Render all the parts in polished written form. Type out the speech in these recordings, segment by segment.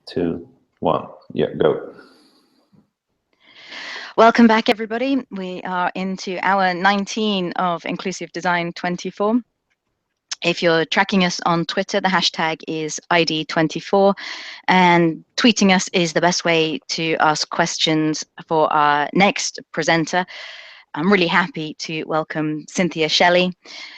2, 1. Yeah, go. Welcome back, everybody. We are into hour 19 of Inclusive Design 24. If you're tracking us on Twitter, the hashtag is ID24, and tweeting us is the best way to ask questions for our next presenter. I'm really happy to welcome Cynthia Shelly.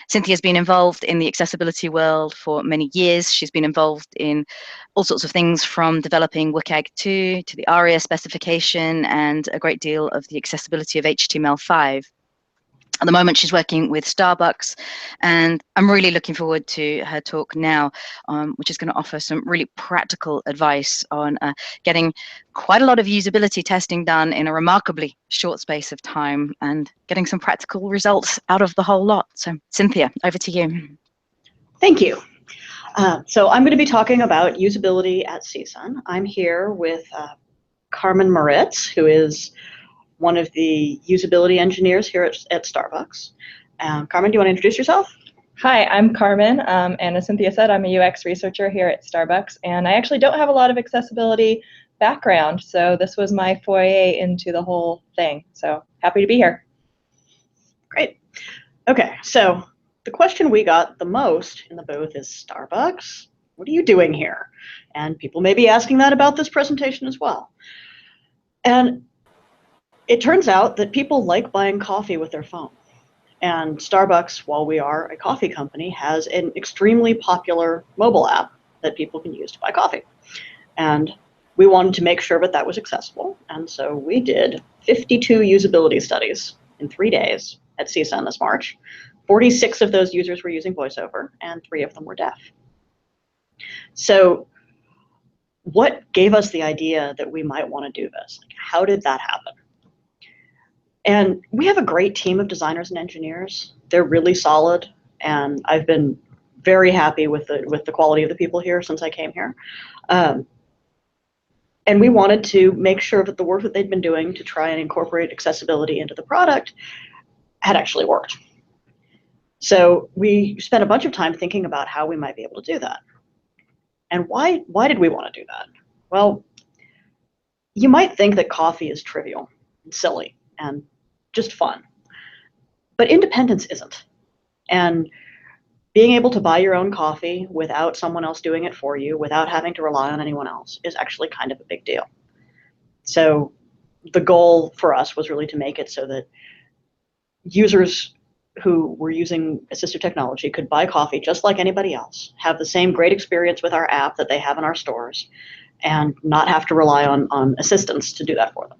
Cynthia's been involved in the accessibility world for many years. She's been involved in all sorts of things from developing WCAG 2 to the ARIA specification and a great deal of the accessibility of HTML5. At the moment, she's working with Starbucks, and I'm really looking forward to her talk now, which is going to offer some really practical advice on getting quite a lot of usability testing done in a remarkably short space of time and getting some practical results out of the whole lot. So, Cynthia, over to you. Thank you. So I'm going to be talking about usability at CSUN. I'm here with Carmen Moritz, who is one of the usability engineers here at Starbucks. Carmen, do you want to introduce yourself? Hi, I'm Carmen, and as Cynthia said, I'm a UX researcher here at Starbucks, and I actually don't have a lot of accessibility background, so this was my foray into the whole thing, so happy to be here. Great. Okay, so the question we got the most in the booth is, Starbucks, what are you doing here? And people may be asking that about this presentation as well. And it turns out that people like buying coffee with their phone. And Starbucks, while we are a coffee company, has an extremely popular mobile app that people can use to buy coffee. And we wanted to make sure that that was accessible. And so we did 52 usability studies in 3 days at CSUN this March. 46 of those users were using VoiceOver, and 3 of them were deaf. So what gave us the idea that we might want to do this? Like, how did that happen? And we have a great team of designers and engineers. They're really solid, and I've been very happy with the quality of the people here since I came here. And we wanted to make sure that the work that they'd been doing to try and incorporate accessibility into the product had actually worked. So we spent a bunch of time thinking about how we might be able to do that. And why did we want to do that? Well, you might think that coffee is trivial and silly and just fun, but independence isn't. And being able to buy your own coffee without someone else doing it for you, without having to rely on anyone else, is actually kind of a big deal. So the goal for us was really to make it so that users who were using assistive technology could buy coffee just like anybody else, have the same great experience with our app that they have in our stores, and not have to rely on assistants to do that for them.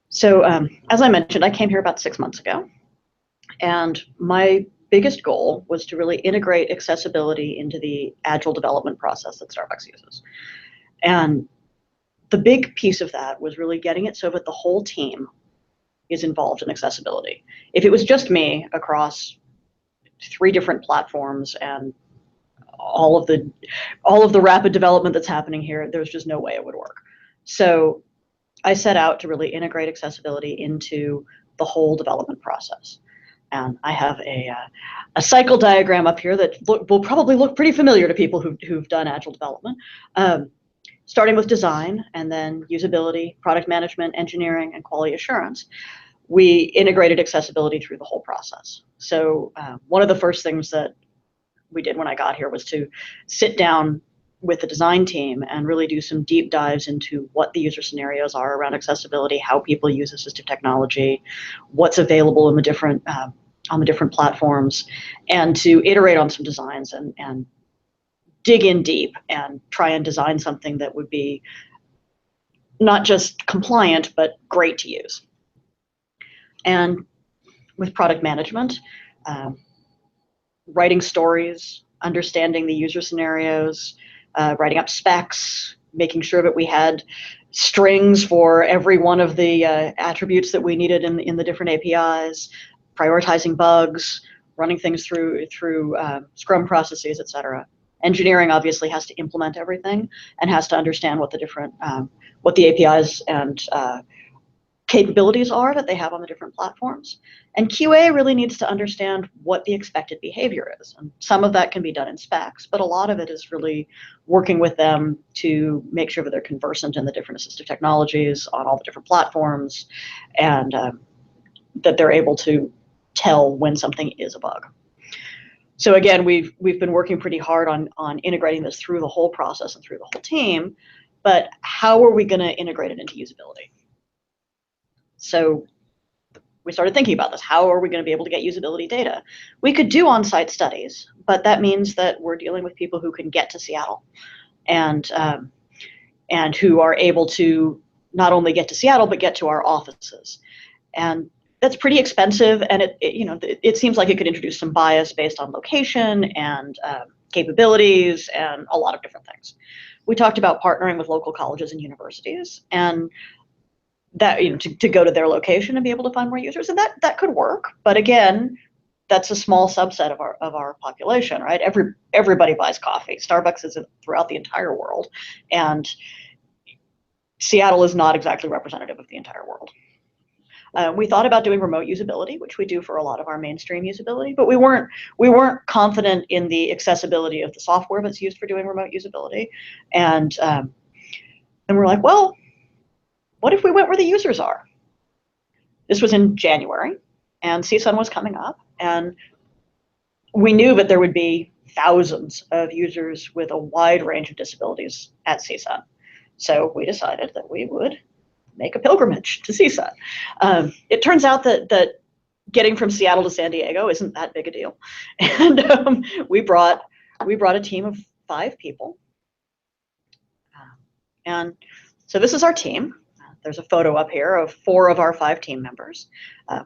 So as I mentioned, I came here about 6 months ago, and my biggest goal was to really integrate accessibility into the Agile development process that Starbucks uses. And the big piece of that was really getting it so that the whole team is involved in accessibility. If it was just me across 3 different platforms and all of the rapid development that's happening here, there's just no way it would work. So I set out to really integrate accessibility into the whole development process. And I have a cycle diagram up here that will probably look pretty familiar to people who've done Agile development. Starting with design, and then usability, product management, engineering, and quality assurance, we integrated accessibility through the whole process. So one of the first things that we did when I got here was to sit down with the design team and really do some deep dives into what the user scenarios are around accessibility, how people use assistive technology, what's available in the different on the different platforms, and to iterate on some designs and dig in deep and try and design something that would be not just compliant, but great to use. And with product management, writing stories, understanding the user scenarios, writing up specs, making sure that we had strings for every one of the attributes that we needed in the different APIs, prioritizing bugs, running things through Scrum processes, et cetera. Engineering obviously has to implement everything and has to understand what the different what the APIs and capabilities are that they have on the different platforms. And QA really needs to understand what the expected behavior is. And some of that can be done in specs, but a lot of it is really working with them to make sure that they're conversant in the different assistive technologies on all the different platforms, and that they're able to tell when something is a bug. So again, we've been working pretty hard on integrating this through the whole process and through the whole team, but how are we going to integrate it into usability? So we started thinking about this. How are we going to be able to get usability data? We could do on-site studies, but that means that we're dealing with people who can get to Seattle and who are able to not only get to Seattle, but get to our offices. And that's pretty expensive, and it seems like it could introduce some bias based on location and capabilities and a lot of different things. We talked about partnering with local colleges and universities, and that to go to their location and be able to find more users, and that could work. But again, that's a small subset of our population, right? Everybody buys coffee. Starbucks is throughout the entire world, and Seattle is not exactly representative of the entire world. We thought about doing remote usability, which we do for a lot of our mainstream usability, but we weren't confident in the accessibility of the software that's used for doing remote usability, and we're like, well, what if we went where the users are? This was in January, and CSUN was coming up, and we knew that there would be thousands of users with a wide range of disabilities at CSUN. So we decided that we would make a pilgrimage to CSUN. It turns out that getting from Seattle to San Diego isn't that big a deal, and we brought a team of 5 people, and so this is our team. There's a photo up here of 4 of our 5 team members.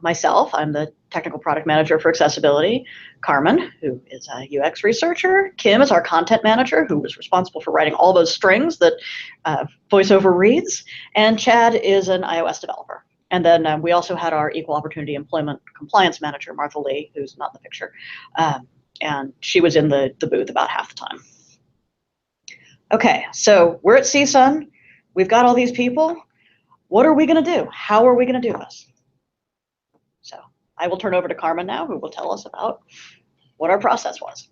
Myself, I'm the technical product manager for accessibility. Carmen, who is a UX researcher. Kim is our content manager, who was responsible for writing all those strings that VoiceOver reads. And Chad is an iOS developer. And then we also had our equal opportunity employment compliance manager, Martha Lee, who's not in the picture. And she was in the booth about half the time. Okay, so we're at CSUN. We've got all these people. What are we going to do? How are we going to do this? So I will turn over to Carmen now, who will tell us about what our process was.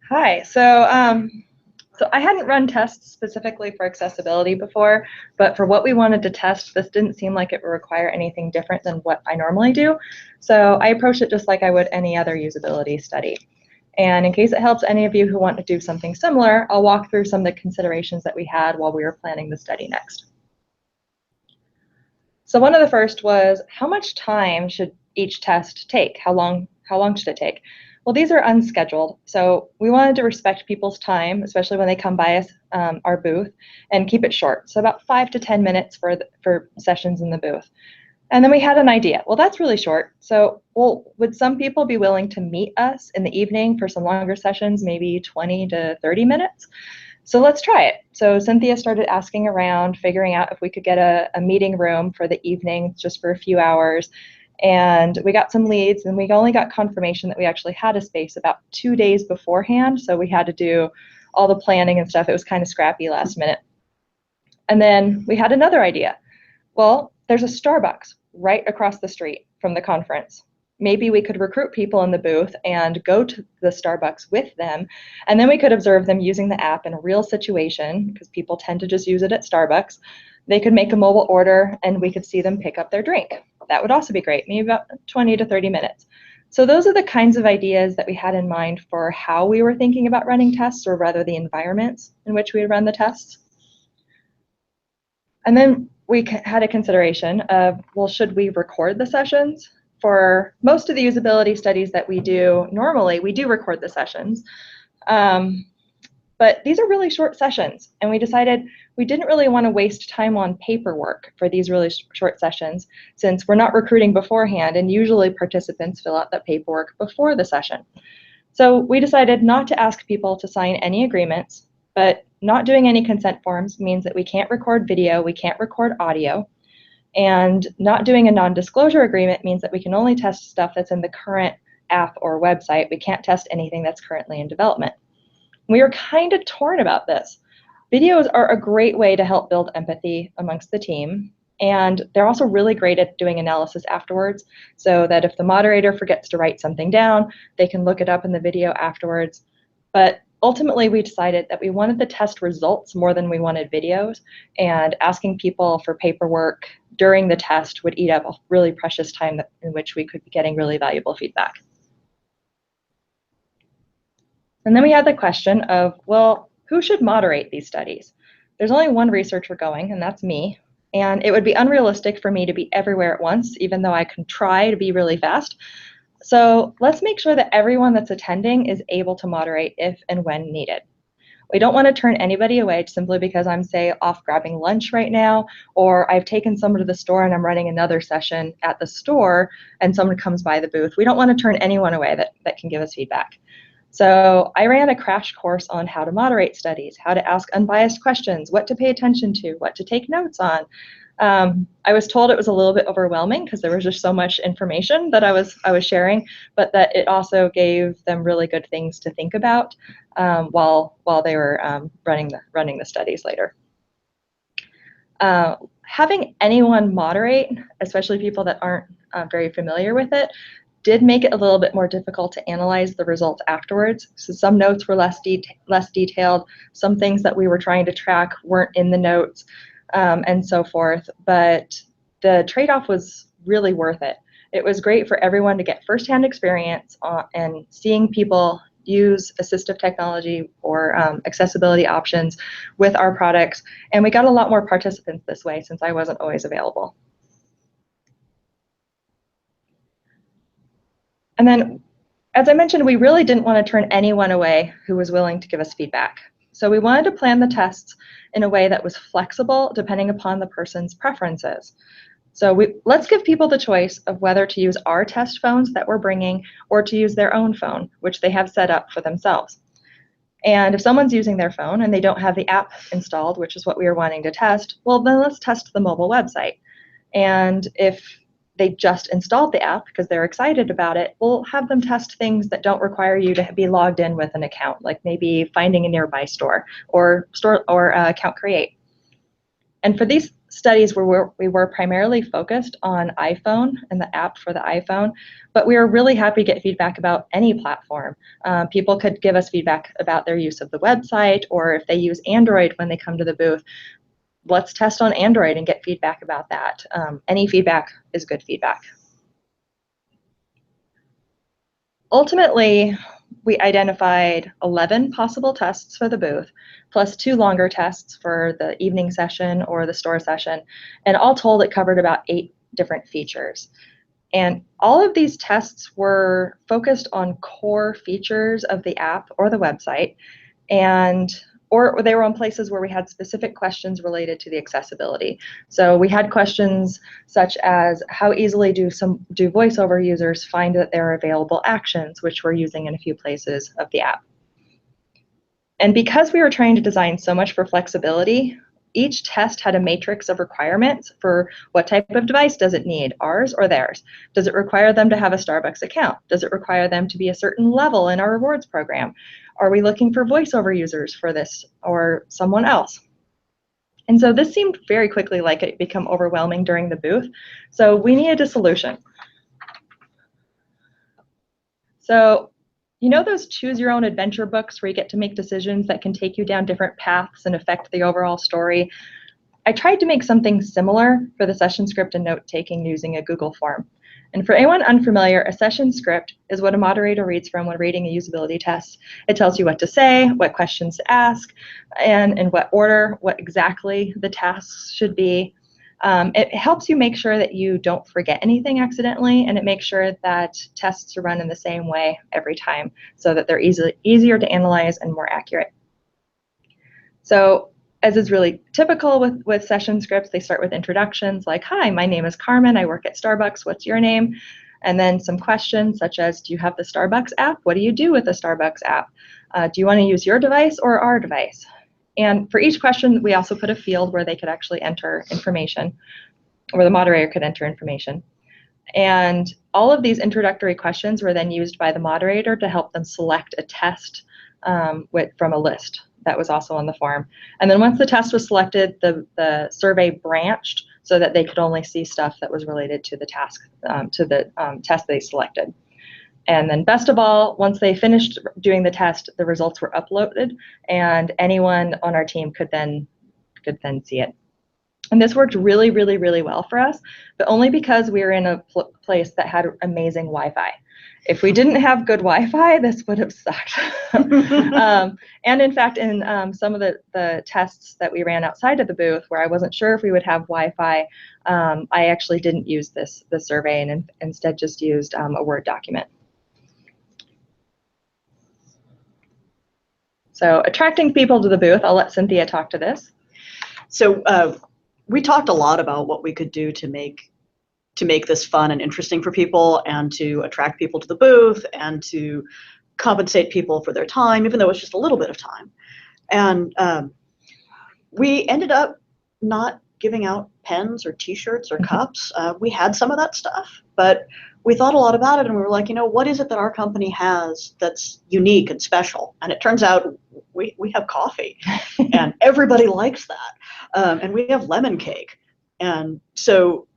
Hi. So I hadn't run tests specifically for accessibility before, but for what we wanted to test, this didn't seem like it would require anything different than what I normally do. So I approached it just like I would any other usability study. And in case it helps any of you who want to do something similar, I'll walk through some of the considerations that we had while we were planning the study next. So one of the first was, how much time should each test take? How long should it take? Well, these are unscheduled, so we wanted to respect people's time, especially when they come by us, our booth, and keep it short. So about 5 to 10 minutes for sessions in the booth. And then we had an idea. Well, that's really short. So, would some people be willing to meet us in the evening for some longer sessions, maybe 20 to 30 minutes? So let's try it. So Cynthia started asking around, figuring out if we could get a meeting room for the evening just for a few hours. And we got some leads, and we only got confirmation that we actually had a space about 2 days beforehand. So we had to do all the planning and stuff. It was kind of scrappy last minute. And then we had another idea. Well, there's a Starbucks right across the street from the conference. Maybe we could recruit people in the booth and go to the Starbucks with them, and then we could observe them using the app in a real situation, because people tend to just use it at Starbucks. They could make a mobile order, and we could see them pick up their drink. That would also be great, maybe about 20 to 30 minutes. So those are the kinds of ideas that we had in mind for how we were thinking about running tests, or rather the environments in which we would run the tests. And then we had a consideration of, well, should we record the sessions? For most of the usability studies that we do normally, we do record the sessions. But these are really short sessions, and we decided we didn't really want to waste time on paperwork for these really short sessions, since we're not recruiting beforehand, and usually participants fill out that paperwork before the session. So we decided not to ask people to sign any agreements, but not doing any consent forms means that we can't record video, we can't record audio. And not doing a non-disclosure agreement means that we can only test stuff that's in the current app or website. We can't test anything that's currently in development. We were kind of torn about this. Videos are a great way to help build empathy amongst the team, And they're also really great at doing analysis afterwards, so that if the moderator forgets to write something down, they can look it up in the video afterwards. But ultimately, we decided that we wanted the test results more than we wanted videos, and asking people for paperwork during the test would eat up a really precious time in which we could be getting really valuable feedback. And then we had the question of, well, who should moderate these studies? There's only one researcher going, and that's me. And it would be unrealistic for me to be everywhere at once, even though I can try to be really fast. So let's make sure that everyone that's attending is able to moderate if and when needed. We don't want to turn anybody away simply because I'm, say, off grabbing lunch right now, or I've taken someone to the store and I'm running another session at the store and someone comes by the booth. We don't want to turn anyone away that can give us feedback. So I ran a crash course on how to moderate studies, how to ask unbiased questions, what to pay attention to, what to take notes on. I was told it was a little bit overwhelming because there was just so much information that I was sharing, but that it also gave them really good things to think about while they were running the studies later. Having anyone moderate, especially people that aren't very familiar with it, did make it a little bit more difficult to analyze the results afterwards. So some notes were less detailed, some things that we were trying to track weren't in the notes, and so forth. But the trade-off was really worth it. It was great for everyone to get firsthand experience and seeing people use assistive technology or accessibility options with our products. And we got a lot more participants this way since I wasn't always available. And then, as I mentioned, we really didn't want to turn anyone away who was willing to give us feedback. So we wanted to plan the tests in a way that was flexible depending upon the person's preferences. So let's give people the choice of whether to use our test phones that we're bringing or to use their own phone, which they have set up for themselves. And if someone's using their phone and they don't have the app installed, which is what we were wanting to test, well, then let's test the mobile website. And if they just installed the app because they're excited about it, we'll have them test things that don't require you to be logged in with an account, like maybe finding a nearby store or account create. And for these studies, we were primarily focused on iPhone and the app for the iPhone, but we were really happy to get feedback about any platform. People could give us feedback about their use of the website, or if they use Android when they come to the booth, let's test on Android and get feedback about that. Any feedback is good feedback. Ultimately, we identified 11 possible tests for the booth, plus 2 longer tests for the evening session or the store session. And all told, it covered about 8 different features. And all of these tests were focused on core features of the app or the website, or they were on places where we had specific questions related to the accessibility. So we had questions such as, how easily do voiceover users find that there are available actions, which we're using in a few places of the app. And because we were trying to design so much for flexibility, each test had a matrix of requirements for what type of device does it need, ours or theirs? Does it require them to have a Starbucks account? Does it require them to be a certain level in our rewards program? Are we looking for voiceover users for this or someone else? And so this seemed very quickly like it became overwhelming during the booth. So we needed a solution. So, you know those choose your own adventure books where you get to make decisions that can take you down different paths and affect the overall story? I tried to make something similar for the session script and note-taking using a Google form. And for anyone unfamiliar, a session script is what a moderator reads from when reading a usability test. It tells you what to say, what questions to ask, and in what order, what exactly the tasks should be. It helps you make sure that you don't forget anything accidentally, and it makes sure that tests are run in the same way every time so that they're easier to analyze and more accurate. So, as is really typical with session scripts, they start with introductions like, hi, my name is Carmen, I work at Starbucks, what's your name? And then some questions such as, do you have the Starbucks app? What do you do with the Starbucks app? Do you want to use your device or our device? And for each question, we also put a field where they could actually enter information, or the moderator could enter information. And all of these introductory questions were then used by the moderator to help them select a test from a list that was also on the form. And then once the test was selected, the survey branched. so that they could only see stuff that was related to the task, test they selected. And then best of all, once they finished doing the test, the results were uploaded, and anyone on our team could then see it. And this worked really, really, really well for us, but only because we were in a place that had amazing Wi-Fi. If we didn't have good Wi-Fi, this would have sucked. And in fact, in some of the tests that we ran outside of the booth, where I wasn't sure if we would have Wi-Fi, I actually didn't use this survey and instead just used a Word document. So attracting people to the booth, I'll let Cynthia talk to this. So we talked a lot about what we could do to make this fun and interesting for people, and to attract people to the booth, and to compensate people for their time, even though it's just a little bit of time. And we ended up not giving out pens or t-shirts or cups. We had some of that stuff, but we thought a lot about it, and we were like, you know, what is it that our company has that's unique and special? And it turns out we have coffee, and everybody likes that. And we have lemon cake. And so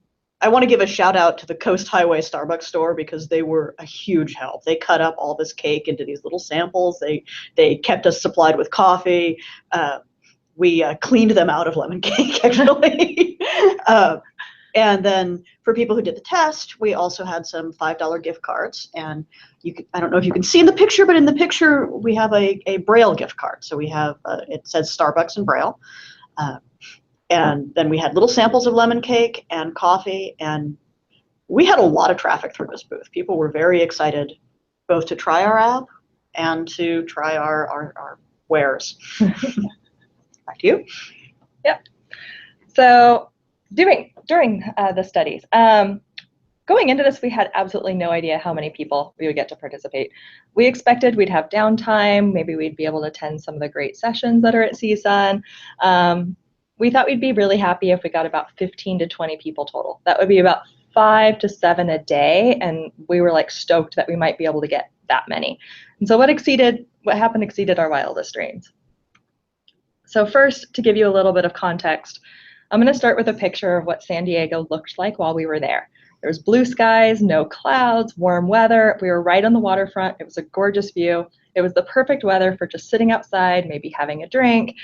I want to give a shout out to the Coast Highway Starbucks store, because they were a huge help. They cut up all this cake into these little samples. They kept us supplied with coffee. We cleaned them out of lemon cake, actually. And then for people who did the test, we also had some $5 gift cards. And I don't know if you can see in the picture, but in the picture we have a Braille gift card. So we have, it says Starbucks in Braille. And then we had little samples of lemon cake and coffee, and we had a lot of traffic through this booth. People were very excited both to try our app and to try our wares. Back to you. Yep. So during the studies, going into this, we had absolutely no idea how many people we would get to participate. We expected we'd have downtime, maybe we'd be able to attend some of the great sessions that are at CSUN. We thought we'd be really happy if we got about 15 to 20 people total. That would be about 5 to 7 a day, and we were like stoked that we might be able to get that many. And so what happened exceeded our wildest dreams. So first, to give you a little bit of context, I'm going to start with a picture of what San Diego looked like while we were there. There was blue skies, no clouds, warm weather. We were right on the waterfront. It was a gorgeous view. It was the perfect weather for just sitting outside, maybe having a drink.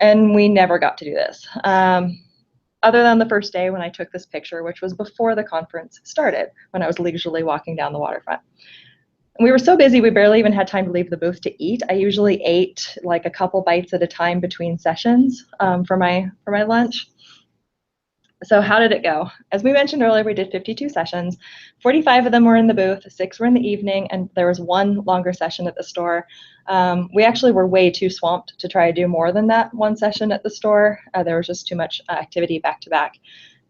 And we never got to do this, other than the first day when I took this picture, which was before the conference started, when I was leisurely walking down the waterfront. And we were so busy, we barely even had time to leave the booth to eat. I usually ate like a couple bites at a time between sessions for my lunch. So how did it go? As we mentioned earlier, we did 52 sessions. 45 of them were in the booth, 6 were in the evening, and there was 1 longer session at the store. We actually were way too swamped to try to do more than that 1 session at the store. There was just too much activity back to back.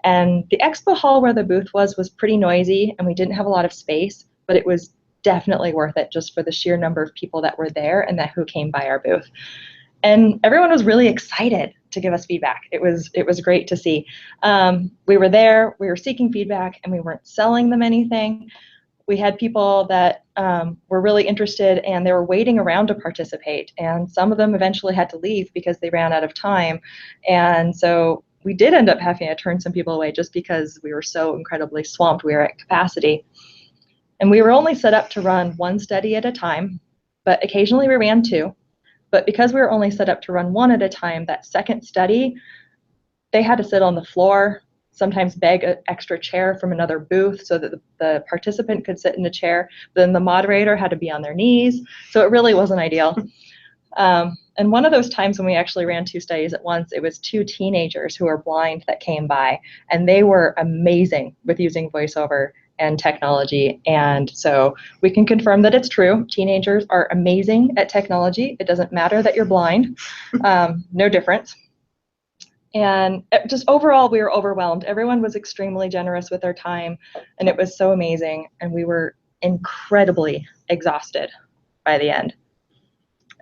And the expo hall where the booth was pretty noisy, and we didn't have a lot of space, but it was definitely worth it just for the sheer number of people that were there and who came by our booth. And everyone was really excited to give us feedback. It was great to see. We were there, we were seeking feedback, and we weren't selling them anything. We had people that were really interested, and they were waiting around to participate. And some of them eventually had to leave because they ran out of time. And so we did end up having to turn some people away just because we were so incredibly swamped. We were at capacity. And we were only set up to run 1 study at a time, but occasionally we ran 2. But because we were only set up to run 1 at a time, that second study, they had to sit on the floor, sometimes beg an extra chair from another booth so that the participant could sit in a chair. Then the moderator had to be on their knees. So it really wasn't ideal. And one of those times when we actually ran 2 studies at once, it was 2 teenagers who were blind that came by. And they were amazing with using voiceover and technology. And so we can confirm that it's true. Teenagers are amazing at technology. It doesn't matter that you're blind. No difference. And just overall, we were overwhelmed. Everyone was extremely generous with their time, and it was so amazing. And we were incredibly exhausted by the end.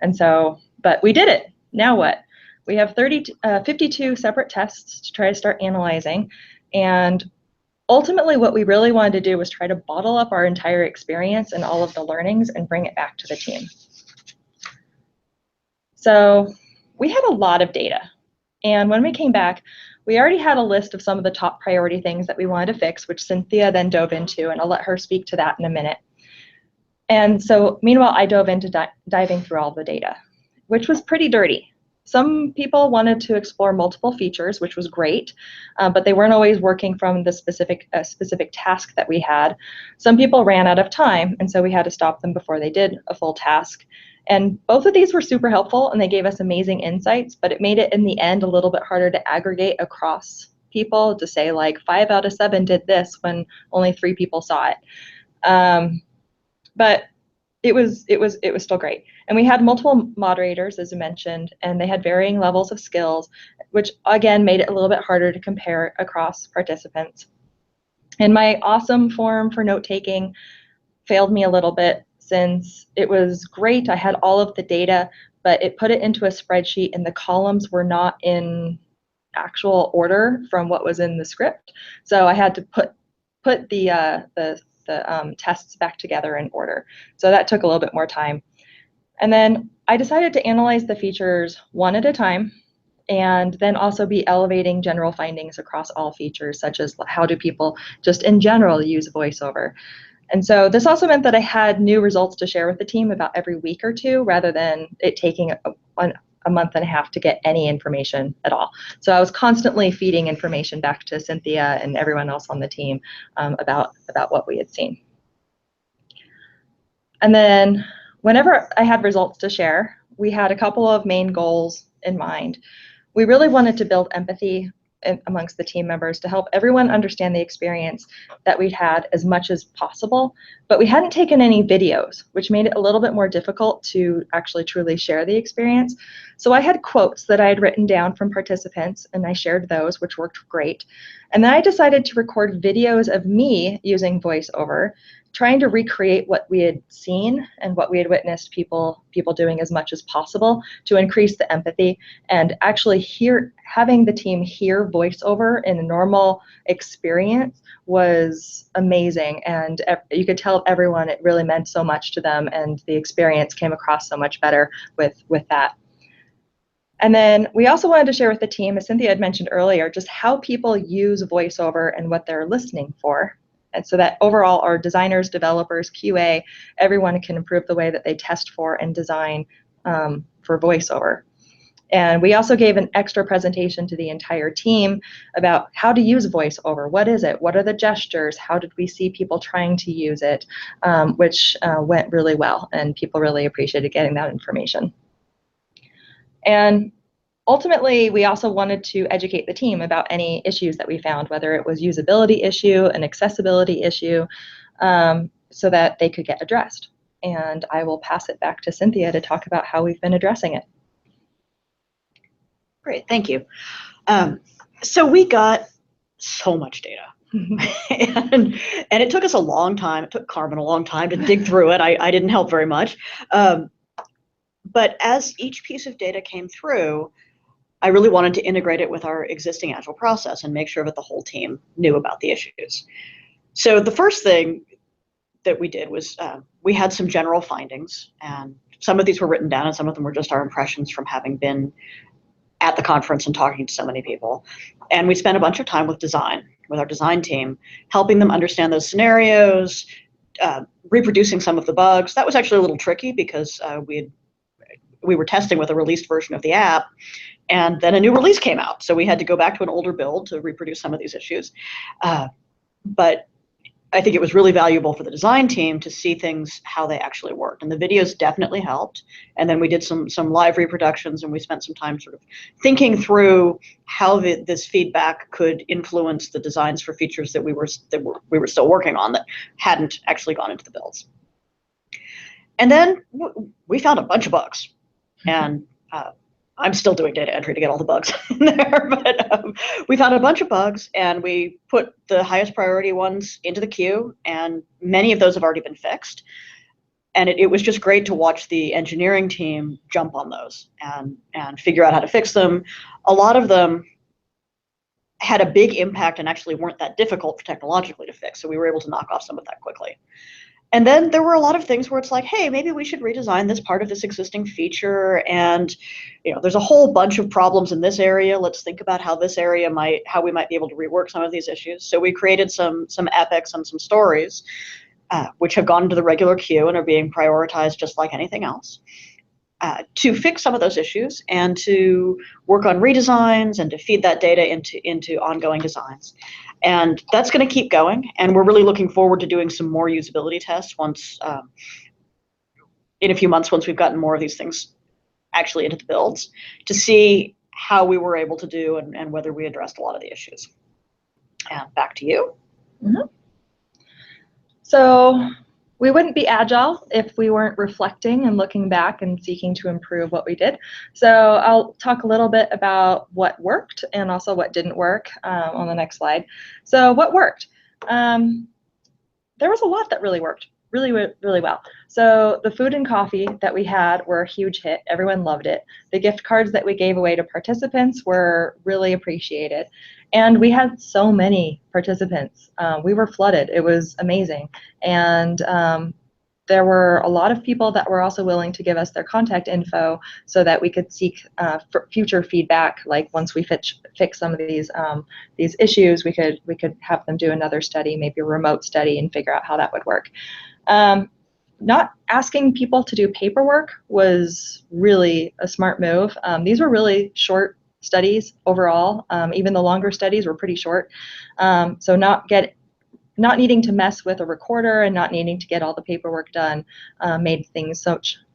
And so, but we did it. Now what? We have 52 separate tests to try to start analyzing. And ultimately, what we really wanted to do was try to bottle up our entire experience and all of the learnings and bring it back to the team. So we had a lot of data. And when we came back, we already had a list of some of the top priority things that we wanted to fix, which Cynthia then dove into, and I'll let her speak to that in a minute. And so meanwhile, I dove into diving through all the data, which was pretty dirty. Some people wanted to explore multiple features, which was great, but they weren't always working from the specific task that we had. Some people ran out of time, and so we had to stop them before they did a full task. And both of these were super helpful, and they gave us amazing insights, but it made it in the end a little bit harder to aggregate across people to say like 5 out of 7 did this when only 3 people saw it. But it was still great. And we had multiple moderators, as I mentioned, and they had varying levels of skills, which again made it a little bit harder to compare across participants. And my awesome form for note-taking failed me a little bit, since it was great. I had all of the data, but it put it into a spreadsheet and the columns were not in actual order from what was in the script. So I had to put the tests back together in order. So that took a little bit more time. And then I decided to analyze the features one at a time, and then also be elevating general findings across all features, such as how do people just in general use VoiceOver. And so this also meant that I had new results to share with the team about every week or two, rather than it taking a month and a half to get any information at all. So I was constantly feeding information back to Cynthia and everyone else on the team about what we had seen. And then whenever I had results to share, we had a couple of main goals in mind. We really wanted to build empathy amongst the team members to help everyone understand the experience that we'd had as much as possible, but we hadn't taken any videos, which made it a little bit more difficult to actually truly share the experience. So I had quotes that I had written down from participants, and I shared those, which worked great. And then I decided to record videos of me using VoiceOver, trying to recreate what we had seen and what we had witnessed people doing as much as possible to increase the empathy, and actually having the team hear VoiceOver in a normal experience was amazing. And you could tell everyone it really meant so much to them, and the experience came across so much better with that. And then we also wanted to share with the team, as Cynthia had mentioned earlier, just how people use VoiceOver and what they're listening for. And so that overall our designers, developers, QA, everyone can improve the way that they test for and design for VoiceOver. And we also gave an extra presentation to the entire team about how to use VoiceOver. What is it? What are the gestures? How did we see people trying to use it? Which went really well, and people really appreciated getting that information. And ultimately, we also wanted to educate the team about any issues that we found, whether it was usability issue, an accessibility issue, so that they could get addressed. And I will pass it back to Cynthia to talk about how we've been addressing it. Great, thank you. So we got so much data. and it took us a long time. It took Carmen a long time to dig through it. I didn't help very much. But as each piece of data came through, I really wanted to integrate it with our existing Agile process and make sure that the whole team knew about the issues. So the first thing that we did was we had some general findings, and some of these were written down and some of them were just our impressions from having been at the conference and talking to so many people. And we spent a bunch of time with our design team, helping them understand those scenarios, reproducing some of the bugs. That was actually a little tricky because we were testing with a released version of the app, and then a new release came out. So we had to go back to an older build to reproduce some of these issues. But I think it was really valuable for the design team to see things, how they actually worked. And the videos definitely helped. And then we did some live reproductions, and we spent some time sort of thinking through how this feedback could influence the designs for features that we were still working on that hadn't actually gone into the builds. And then we found a bunch of bugs. And I'm still doing data entry to get all the bugs in there, but we found a bunch of bugs, and we put the highest priority ones into the queue, and many of those have already been fixed. And it was just great to watch the engineering team jump on those and figure out how to fix them. A lot of them had a big impact and actually weren't that difficult technologically to fix, so we were able to knock off some of that quickly. And then there were a lot of things where it's like, hey, maybe we should redesign this part of this existing feature. And there's a whole bunch of problems in this area. Let's think about how this area how we might be able to rework some of these issues. So we created some epics and some stories, which have gone into the regular queue and are being prioritized just like anything else, to fix some of those issues and to work on redesigns and to feed that data into ongoing designs. And that's going to keep going, and we're really looking forward to doing some more usability tests in a few months, once we've gotten more of these things actually into the builds, to see how we were able to do and whether we addressed a lot of the issues. And back to you. Mm-hmm. So we wouldn't be Agile if we weren't reflecting and looking back and seeking to improve what we did. So I'll talk a little bit about what worked and also what didn't work on the next slide. So what worked? There was a lot that really worked really well. So the food and coffee that we had were a huge hit. Everyone loved it. The gift cards that we gave away to participants were really appreciated. And we had so many participants. We were flooded. It was amazing. And there were a lot of people that were also willing to give us their contact info so that we could seek for future feedback. Like once we fix some of these issues, we could have them do another study, maybe a remote study, and figure out how that would work. Not asking people to do paperwork was really a smart move. These were really short studies overall. Even the longer studies were pretty short. So not needing to mess with a recorder and not needing to get all the paperwork done made things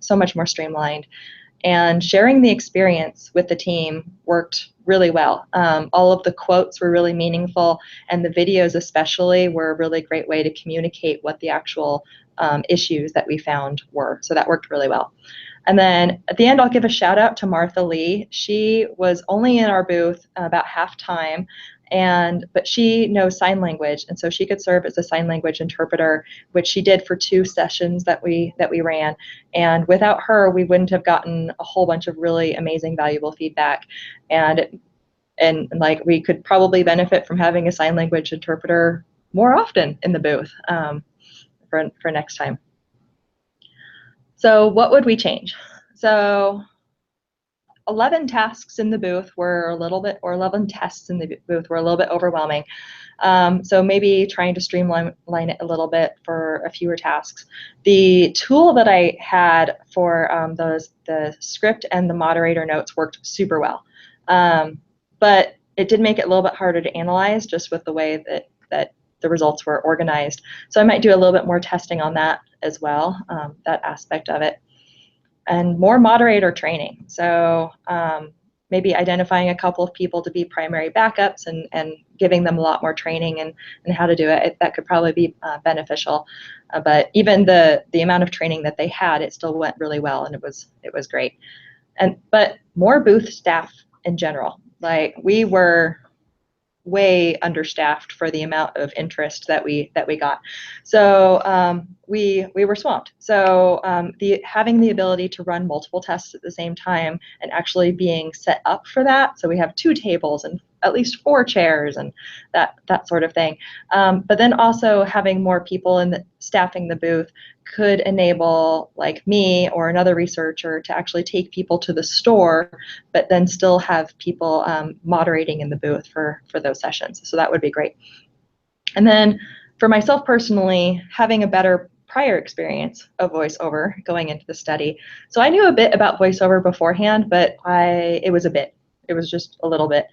so much more streamlined. And sharing the experience with the team worked really well. All of the quotes were really meaningful, and the videos especially were a really great way to communicate what the actual issues that we found were. So that worked really well. And then at the end, I'll give a shout out to Martha Lee. She was only in our booth about half time, but she knows sign language, and so she could serve as a sign language interpreter, which she did for 2 sessions that we ran. And without her, we wouldn't have gotten a whole bunch of really amazing, valuable feedback. And like we could probably benefit from having a sign language interpreter more often in the booth for next time. So what would we change? So 11 tasks in the booth were a little bit, or 11 tests in the booth were a little bit overwhelming. So maybe trying to streamline it a little bit for a fewer tasks. The tool that I had for the script and the moderator notes worked super well. But it did make it a little bit harder to analyze just with the way that the results were organized. So I might do a little bit more testing on that as well, that aspect of it. And more moderator training. So maybe identifying a couple of people to be primary backups and giving them a lot more training and how to do it. That could probably be beneficial. But even the amount of training that they had, it still went really well, and it was great. But more booth staff in general. Like we were way understaffed for the amount of interest that we got. So we were swamped. So having the ability to run multiple tests at the same time and actually being set up for that. So we have 2 tables and at least 4 chairs and that sort of thing. But then also having more people staffing the booth could enable like me or another researcher to actually take people to the store, but then still have people moderating in the booth for those sessions. So that would be great. And then for myself personally, having a better prior experience of voiceover going into the study. So I knew a bit about voiceover beforehand, but it was just a little bit.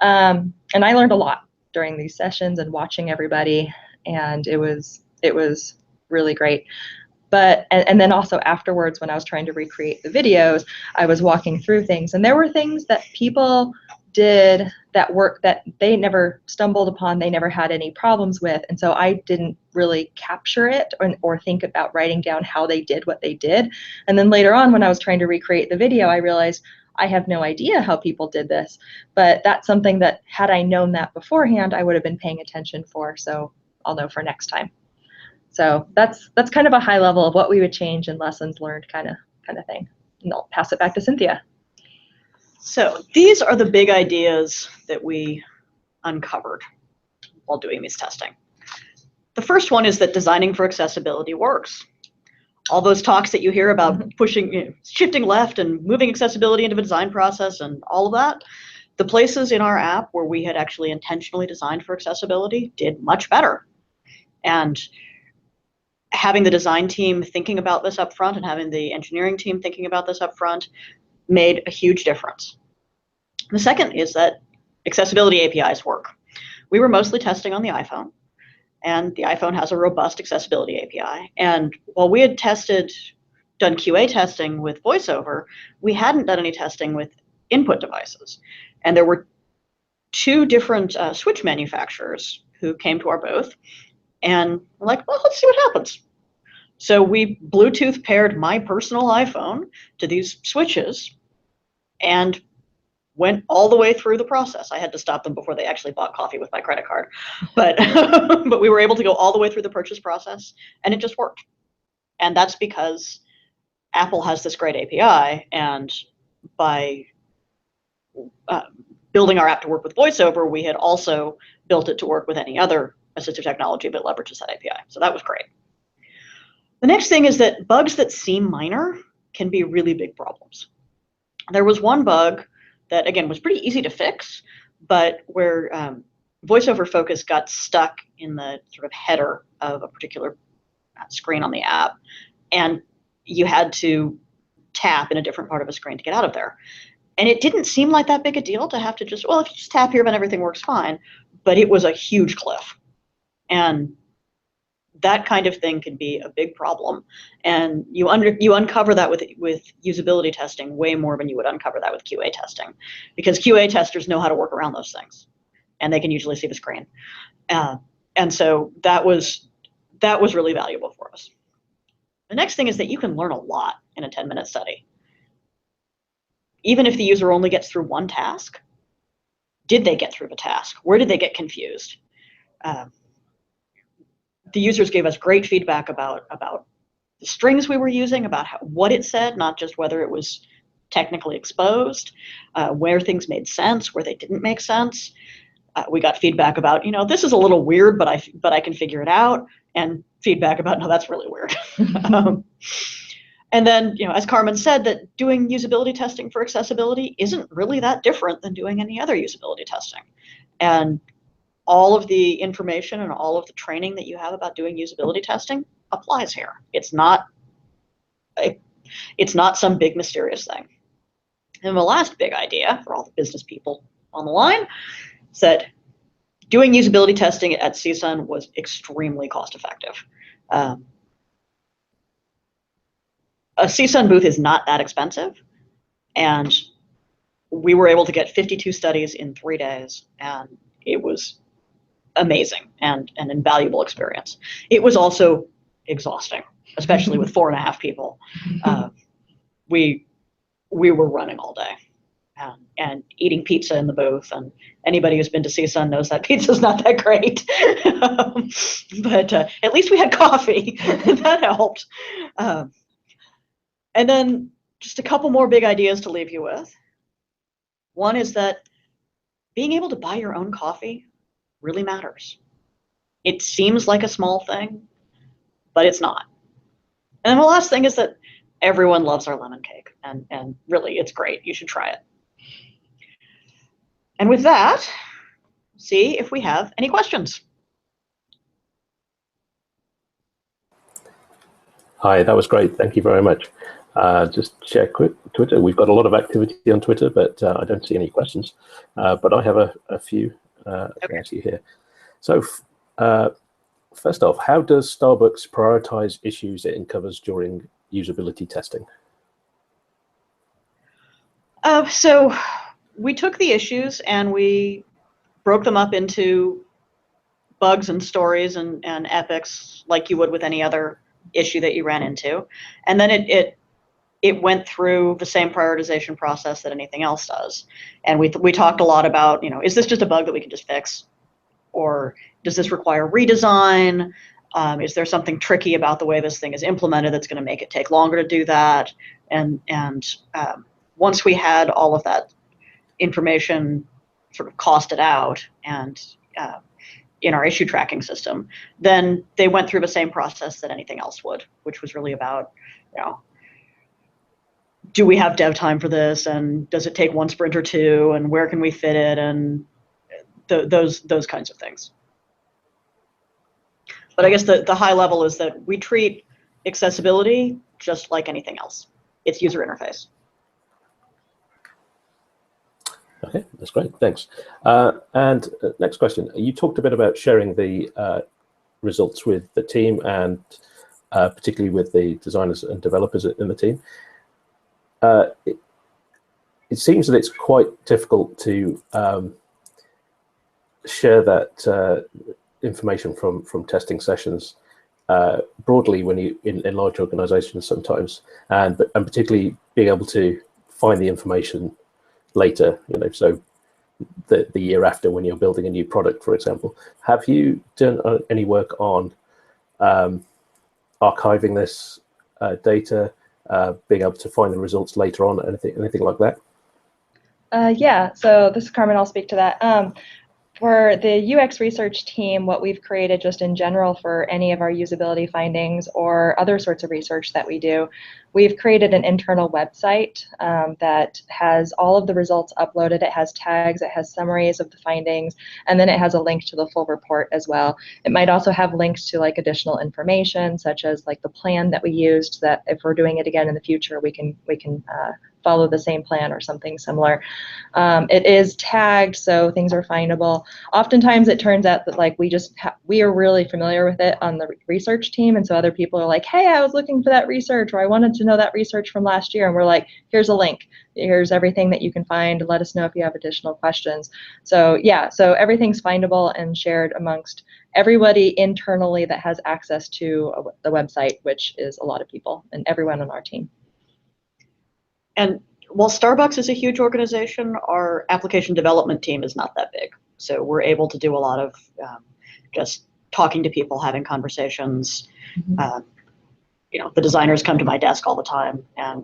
And I learned a lot during these sessions and watching everybody, and it was really great. But and then also afterwards, when I was trying to recreate the videos, I was walking through things, and there were things that people did that they never stumbled upon, they never had any problems with, and so I didn't really capture it or think about writing down how they did what they did. And then later on, when I was trying to recreate the video, I realized I have no idea how people did this, but that's something that had I known that beforehand, I would have been paying attention for, so I'll know for next time. So that's kind of a high level of what we would change and lessons learned kind of thing. And I'll pass it back to Cynthia. So these are the big ideas that we uncovered while doing these testing. The first one is that designing for accessibility works. All those talks that you hear about pushing, shifting left and moving accessibility into the design process and all of that, the places in our app where we had actually intentionally designed for accessibility did much better. And having the design team thinking about this up front and having the engineering team thinking about this up front made a huge difference. The second is that accessibility APIs work. We were mostly testing on the iPhone, and the iPhone has a robust accessibility API. And while we had done QA testing with VoiceOver, we hadn't done any testing with input devices. And there were two different switch manufacturers who came to our booth, and we're like, well, let's see what happens. So we Bluetooth paired my personal iPhone to these switches and went all the way through the process. I had to stop them before they actually bought coffee with my credit card. But, but we were able to go all the way through the purchase process, and it just worked. And that's because Apple has this great API, and by building our app to work with VoiceOver, we had also built it to work with any other assistive technology that leverages that API. So that was great. The next thing is that bugs that seem minor can be really big problems. There was one bug that, again, was pretty easy to fix, but where VoiceOver Focus got stuck in the sort of header of a particular screen on the app, and you had to tap in a different part of a screen to get out of there. And it didn't seem like that big a deal to have to just, well, if you just tap here, then everything works fine. But it was a huge cliff. And that kind of thing can be a big problem. And you uncover that with usability testing way more than you would uncover that with QA testing, because QA testers know how to work around those things, and they can usually see the screen. And so that was really valuable for us. The next thing is that you can learn a lot in a 10-minute study. Even if the user only gets through one task, did they get through the task? Where did they get confused? The users gave us great feedback about the strings we were using, about what it said, not just whether it was technically exposed, where things made sense, where they didn't make sense. We got feedback about, this is a little weird, but I can figure it out, and feedback about, no, that's really weird. And then, as Carmen said, that doing usability testing for accessibility isn't really that different than doing any other usability testing. And all of the information and all of the training that you have about doing usability testing applies here. It's not some big mysterious thing. And the last big idea for all the business people on the line is that doing usability testing at CSUN was extremely cost effective. A CSUN booth is not that expensive, and we were able to get 52 studies in 3 days, and it was amazing and an invaluable experience. It was also exhausting, especially with 4.5 people. We were running all day and eating pizza in the booth, and anybody who's been to CSUN knows that pizza's not that great. But at least we had coffee, and that helped. And then just a couple more big ideas to leave you with. One is that being able to buy your own coffee really matters. It seems like a small thing, but it's not. And then the last thing is that everyone loves our lemon cake, and really, it's great. You should try it. And with that, see if we have any questions. Hi, that was great. Thank you very much. Just check Twitter. We've got a lot of activity on Twitter, but I don't see any questions. But I have a few Okay. actually here. So first off, how does Starbucks prioritize issues it uncovers during usability testing? So we took the issues and we broke them up into bugs and stories and epics, like you would with any other issue that you ran into. And then it went through the same prioritization process that anything else does. And we talked a lot about, is this just a bug that we can just fix? Or does this require redesign? Is there something tricky about the way this thing is implemented that's going to make it take longer to do that? And once we had all of that information sort of costed out and in our issue tracking system, then they went through the same process that anything else would, which was really about, do we have dev time for this, and does it take one sprint or two, and where can we fit it, and those kinds of things. But I guess the high level is that we treat accessibility just like anything else. It's user interface. Okay, that's great, thanks. And next question. You talked a bit about sharing the results with the team, and particularly with the designers and developers in the team. It seems that it's quite difficult to share that information from testing sessions broadly when you in large organizations sometimes, and particularly being able to find the information later, so the year after when you're building a new product, for example. Have you done any work on archiving this data, being able to find the results later on, anything like that? Yeah, so this is Carmen, I'll speak to that. For the UX research team, what we've created just in general for any of our usability findings or other sorts of research that we do, we've created an internal website that has all of the results uploaded. It has tags, it has summaries of the findings, and then it has a link to the full report as well. It might also have links to like additional information, such as like the plan that we used, so that if we're doing it again in the future, we can follow the same plan or something similar. It is tagged, so things are findable. Oftentimes it turns out that like we are really familiar with it on the research team, and so other people are like, hey, I was looking for that research, or I wanted to know that research from last year, and we're like, here's a link, here's everything that you can find, let us know if you have additional questions. So yeah, so everything's findable and shared amongst everybody internally that has access to the website, which is a lot of people and everyone on our team. And while Starbucks is a huge organization, our application development team is not that big. So we're able to do a lot of just talking to people, having conversations. Mm-hmm. The designers come to my desk all the time, and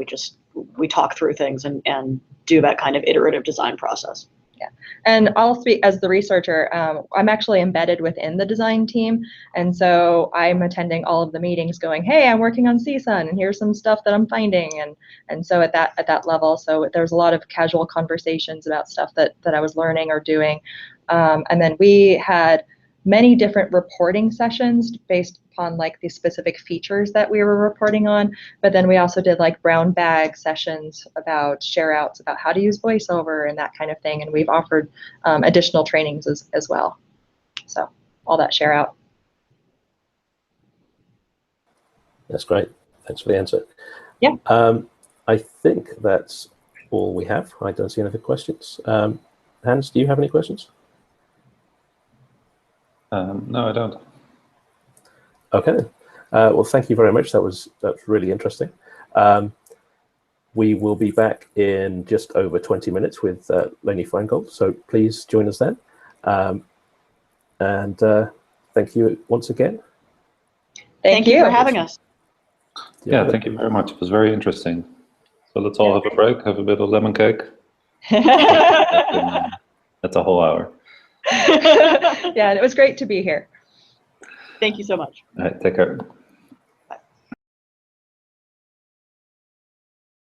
we talk through things and do that kind of iterative design process. Yeah, and I'll speak as the researcher. I'm actually embedded within the design team, and so I'm attending all of the meetings going, hey, I'm working on CSUN, and here's some stuff that I'm finding, and so at that level, so there's a lot of casual conversations about stuff that I was learning or doing, and then we had many different reporting sessions based upon like the specific features that we were reporting on, but then we also did like brown bag sessions about share outs, about how to use voiceover and that kind of thing, and we've offered additional trainings as well. So all that share out. That's great, thanks for the answer. Yeah. I think that's all we have. I don't see any other questions. Hans, do you have any questions? No, I don't. Okay. Well, thank you very much. That's really interesting. We will be back in just over 20 minutes with Lenny Feingold, so please join us then. And thank you once again. Thank you for having us. Yeah, thank you very much. It was very interesting. So let's all have a break, have a bit of lemon cake. That's a whole hour. Yeah, and it was great to be here. Thank you so much. All right, take care.